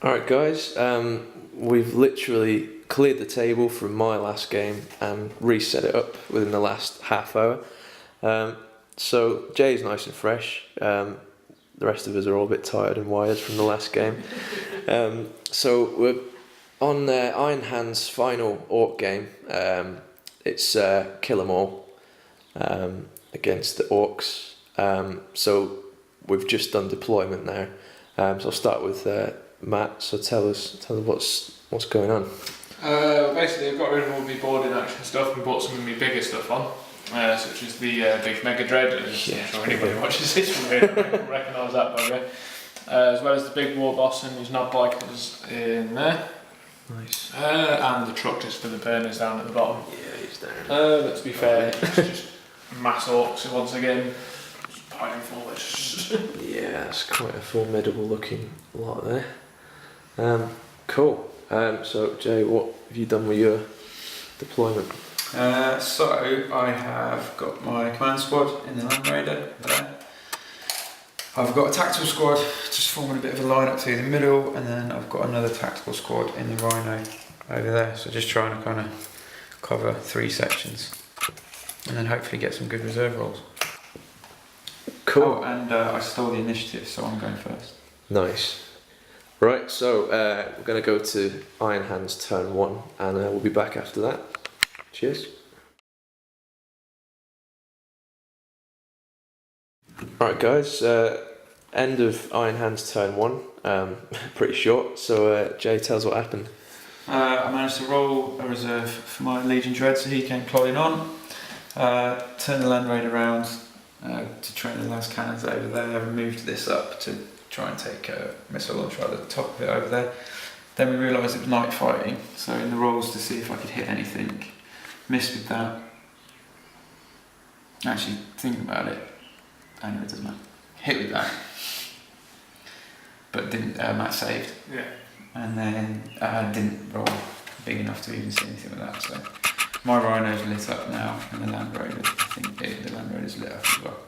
Alright guys, we've literally cleared the table from my last game and reset it up within the last half hour. So Jay's nice and fresh, the rest of us are all a bit tired and wired from the last game. So we're on Iron Hand's final Orc game. It's kill 'em all against the Orks. So we've just done deployment now. So I'll start with Matt. So tell us what's going on. Basically, I've got rid of all my boarding action stuff and bought some of my bigger stuff on, such as the big Mega Dread. And I'm sure anybody watches this from here will recognise that bugger. As well as the big War Boss and his knob bikers in there. Nice. And the truck just for the burners down at the bottom. Yeah, he's there. But to be fair, it's just mass orcs once again. Piling forward. Yeah, it's quite a formidable looking lot there. Cool. So Jay, what have you done with your deployment? So I have got my command squad in the Land Raider there. I've got a tactical squad just forming a bit of a line up through the middle, and then I've got another tactical squad in the Rhino over there. So just trying to kind of cover 3 sections, and then hopefully get some good reserve rolls. Cool. Oh, and I stole the initiative, so I'm going first. Nice. Right, so we're going to go to Iron Hand's turn 1, and we'll be back after that. Cheers. Alright guys, end of Iron Hand's turn 1, pretty short, so Jay, tell us what happened. I managed to roll a reserve for my Legion Dread, so he came plodding on. Turn the Land Raid around to train the last cannons over there, and moved this up to try and take a missile launcher at the top of it over there. Then we realised it was night fighting, so in the rolls to see if I could hit anything, missed with that. Actually, thinking about it, anyway, it doesn't matter. Hit with that, but didn't. Matt saved. Yeah. And then didn't roll big enough to even see anything with that. So my Rhino's lit up now, and the Land Raider, I think the Land Raider's lit up as well.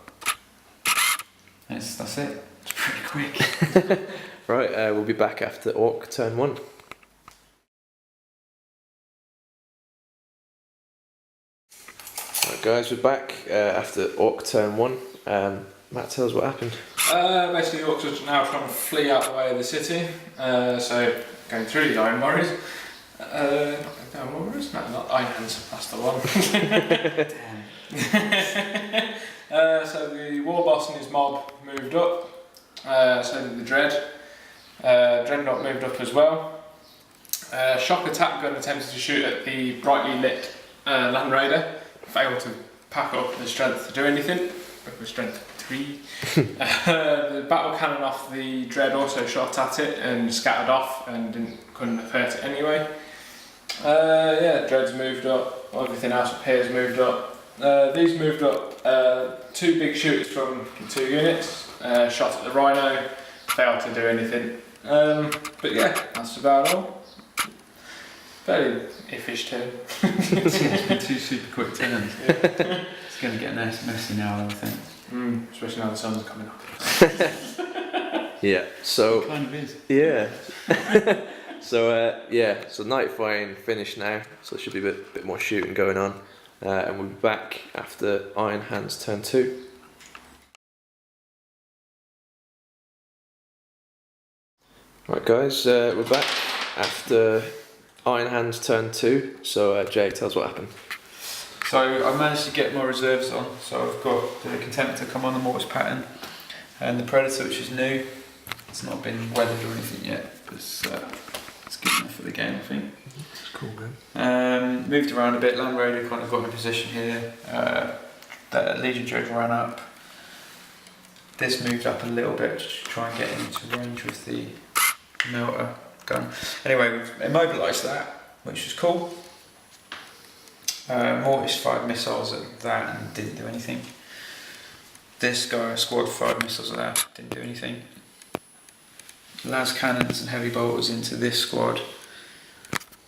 And that's it. It's pretty quick. Right, we'll be back after Orc turn 1. Right guys, we're back after Orc turn 1. Matt, tell us what happened. Basically, the Orcs are now trying to flee out the way of the city. So going through the Iron Warriors. Iron Warriors? No, not Iron Hands. That's the one. So the War Boss and his mob moved up. So did the Dread. Dreadnought moved up as well. Shock attack gun attempted to shoot at the brightly lit Land Raider. Failed to pack up the strength to do anything. With strength 3. The battle cannon off the Dread also shot at it and scattered off and couldn't have hurt it anyway. Dread's moved up. Everything else up here's moved up. These moved up. 2 big shooters from 2 units. Shot at the Rhino. Failed to do anything. But yeah, that's about all. Fairly iffish turn. It's been 2 super quick turns. Yeah. It's going to get messy now, I think. Especially now the sun's coming up. Yeah, so... It kind of is. Yeah. So night fighting finished now, so there should be a bit more shooting going on. And we'll be back after Iron Hand's turn 2. Right guys, we're back after Iron Hand's turn 2, so Jay, tell us what happened. So I managed to get my reserves on, so I've got the Contemptor come on the Mortis pattern, and the Predator, which is new. It's not been weathered or anything yet, but it's good enough for the game, I think. That's cool, man. Moved around a bit. Land Raider kind of got in position here. The Legion Dread ran up. This moved up a little bit to try and get into range with the melter gun. Anyway, we've immobilised that, which is cool. Mortis fired missiles at that and didn't do anything. This guy squad fired missiles at that, didn't do anything. Las cannons and heavy bolters into this squad,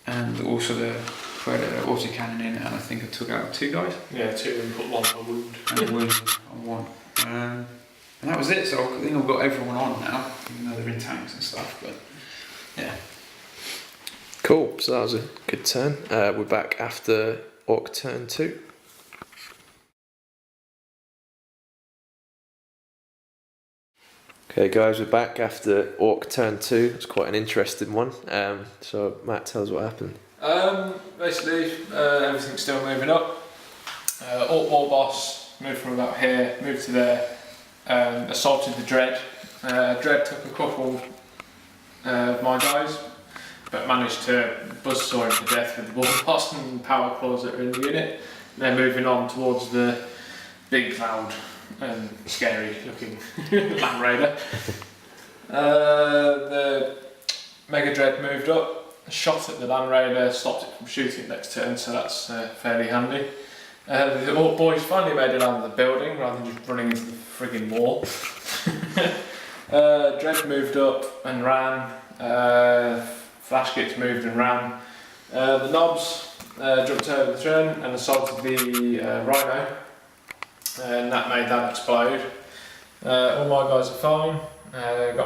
and also the Predator autocannon in, and I think I took out 2 guys. Yeah, 2 and put 1 for wound. And a wound on 1. And that was it, so I think I've got everyone on now, even though they're in tanks and stuff, but Yeah. Cool. So that was a good turn. We're back after Orc turn 2. Okay, guys, we're back after Orc turn 2. It's quite an interesting one. So Matt, tell us what happened. Basically, everything's still moving up. Orc War Boss moved from about here, moved to there, assaulted the Dread. Dread took a couple of my guys, but managed to buzzsaw him to death with the War Boss and power claws that are in the unit. They're moving on towards the big, loud, and scary looking Land Raider. The Mega Dread moved up, shot at the Land Raider, stopped it from shooting next turn, so that's fairly handy. The Orc boys finally made it out of the building rather than just running into the frigging wall. Dread moved up and ran. Flash Kits moved and ran. The Knobs jumped over the turn and assaulted the Rhino, and that made that explode. All my guys are fine.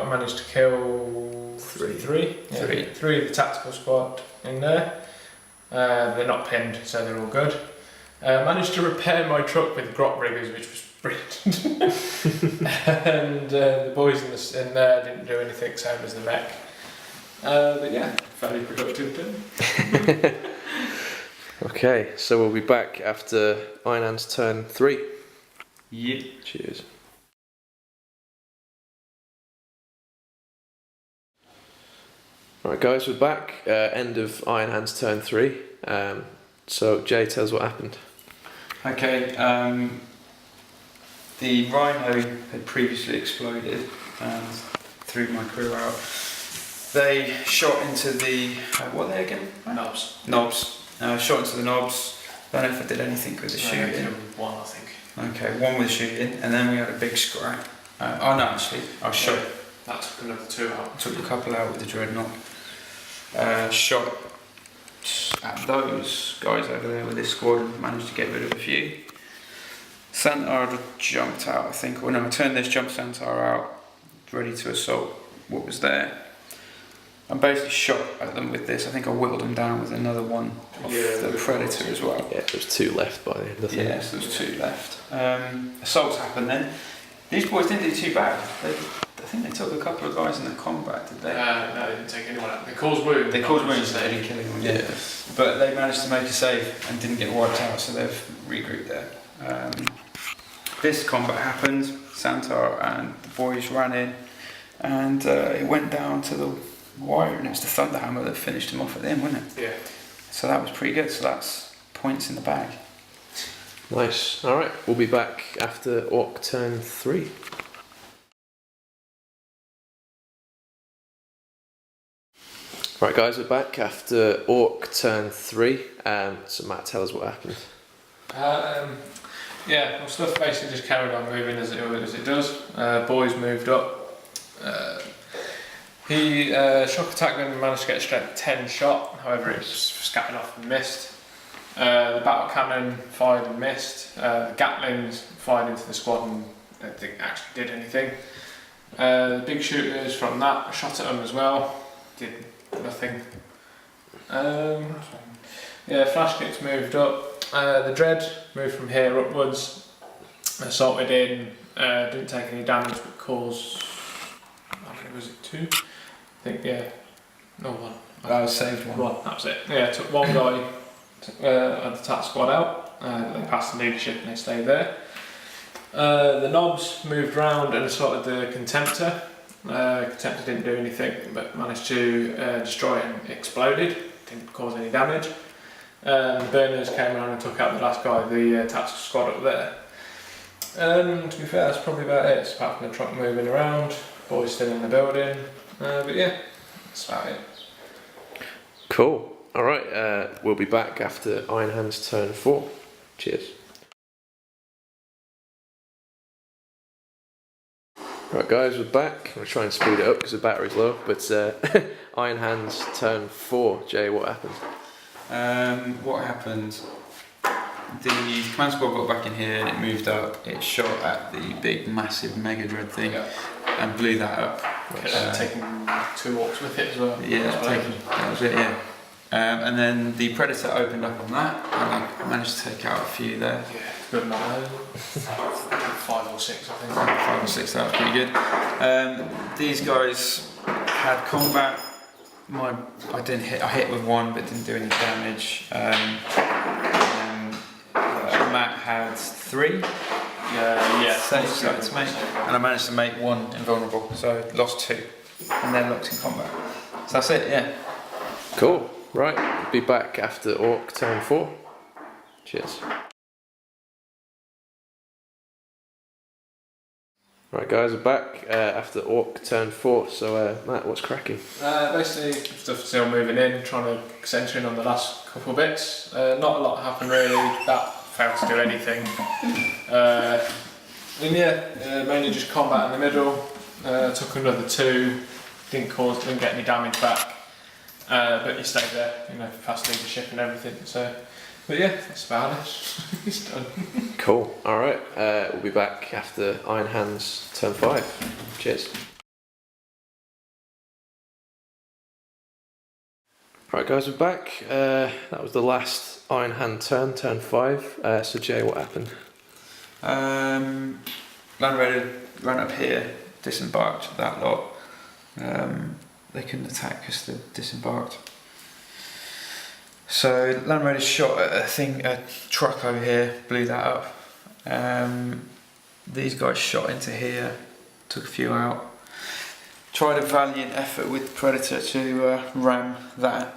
Managed to kill three of the tactical squad in there. They're not pinned, so they're all good. Managed to repair my truck with grot riggers, which was brilliant. And the boys in there didn't do anything, same as the mech. But yeah, fairly productive turn. Okay, so we'll be back after Iron Hand's turn 3. Yep. Cheers. Right, guys, we're back. End of Iron Hand's turn 3. So Jay, tell us what happened. Okay, the Rhino had previously exploded and threw my crew out. They shot into the, what are they again? Knobs. Knobs. Shot into the knobs. Don't know if I did anything with the shooting. One, I think. Okay, one with shooting, and then we had a big scrap. Oh no, actually, I shot. That took another 2 out. Took a couple out with the dreadnought. Shot at those guys over there with this squad and managed to get rid of a few. Centaur had jumped out, I think. Well, no, I turned this jump Centaur out, ready to assault what was there. I basically shot at them with this. I think I whittled them down with another one off the Predator as well. Yeah, there's 2 left by the end, I think. Yeah, so there's 2 left. Assaults happened then. These boys didn't do too bad. I think they took a couple of guys in the combat, did they? No, they didn't take anyone out. They caused wounds. They caused wounds, they didn't kill anyone. Yeah. But they managed to make a save and didn't get wiped out, so they've regrouped there. This combat happened. Centaur and the boys ran in, and it went down to the wire, and it was the Thunderhammer that finished him off at the end, wasn't it? Yeah. So that was pretty good. So that's points in the bag. Nice. Alright, we'll be back after Orc turn 3. Right, guys, we're back after Orc turn 3. So Matt, tell us what happened. Yeah, well, stuff basically just carried on moving as it does. Boys moved up. He shock attack gun managed to get a strength 10 shot, however it was scattered off and missed. The battle cannon fired and missed. The Gatlings fired into the squad and I don't think actually did anything. The big shooters from that shot at them as well, did nothing. Yeah, flash kits moved up. The Dread moved from here upwards, assaulted in, didn't take any damage but caused, how many was it, 2? I think, yeah, no, 1. I saved one. That was it. Yeah, took one guy of the TAT squad out, they passed the leadership and they stayed there. The Knobs moved round and assaulted the Contemptor. Contemptor didn't do anything but managed to destroy it and exploded, didn't cause any damage. The Burners came around and took out the last guy, the tactical squad up there. To be fair, that's probably about it, it's apart from the truck moving around, boys still in the building, but yeah, that's about it. Cool. Alright, we'll be back after Iron Hand's turn 4. Cheers. Right, guys, we're back. I'm going to try and speed it up because the battery's low, but Iron Hand's turn 4. Jay, what happened? What happened? The command squad got back in here and it moved up. It shot at the big, massive Mega Dread thing. Yeah. and blew that up. Taking 2 orcs with it as well. Yeah, that was it. Yeah. And then the predator opened up on that, and I managed to take out a few there. Yeah, good enough. 5 or 6, I think. 5 or 6, that was pretty good. These guys had combat. I didn't hit. I hit with 1, but didn't do any damage. And Matt had 3. Yeah. To make, and I managed to make 1 invulnerable, so lost 2, and then locked in combat. So that's it. Yeah. Cool. Right, be back after Orc turn 4. Cheers. Right guys, we're back after Orc turn 4, so Matt, what's cracking? Basically, stuff still moving in, trying to center in on the last couple of bits. Not a lot happened really, that failed to do anything. And yeah, mainly just combat in the middle, took another 2, didn't get any damage back. But you stay there, fast leadership and everything. So, but yeah, that's about it. It's done. Cool. All right. We'll be back after Iron Hands turn 5. Cheers. Right, guys, we're back. That was the last Iron Hand turn 5. So Jay, what happened? Land Raider ran up here, disembarked that lot. They couldn't attack because they're disembarked. So Land Raider shot at a truck over here, blew that up. These guys shot into here, took a few out. Tried a valiant effort with Predator to ram that,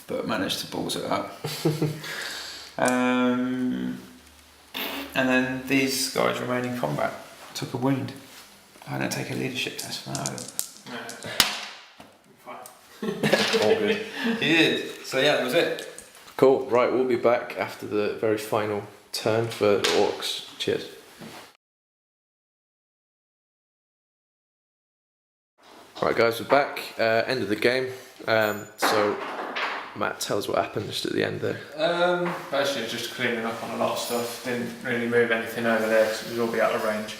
but managed to balls it up. And then these guys remained in combat. Took a wound. I didn't take a leadership test for that either. All good. He did. So yeah, that was it. Cool. Right, we'll be back after the very final turn for the Orcs. Cheers. Right, guys, we're back. End of the game. So, Matt, tell us what happened just at the end there. Basically, just cleaning up on a lot of stuff. Didn't really move anything over there because it was all be out of range.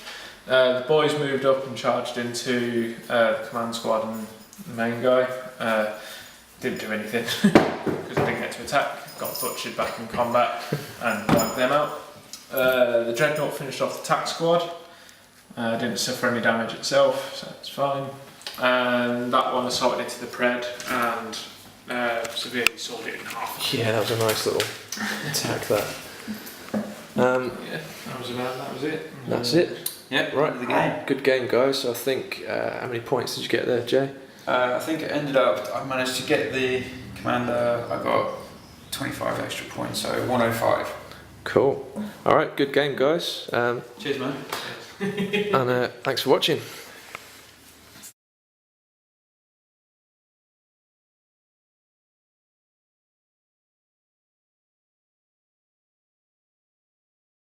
The boys moved up and charged into the command squad and the main guy. Didn't do anything because I didn't get to attack. Got butchered back in combat and wiped them out. The dreadnought finished off the attack squad. Didn't suffer any damage itself, so it's fine. And that one assaulted into the pred and severely sawed it in half. Yeah, that was a nice little attack. That. Yeah, that was it. That's it. Yep, Right. end of the game. Good game, guys. So I think how many points did you get there, Jay? I think it ended up, I managed to get the commander, I got 25 extra points, so 105. Cool. All right, good game, guys. Cheers, man. And thanks for watching.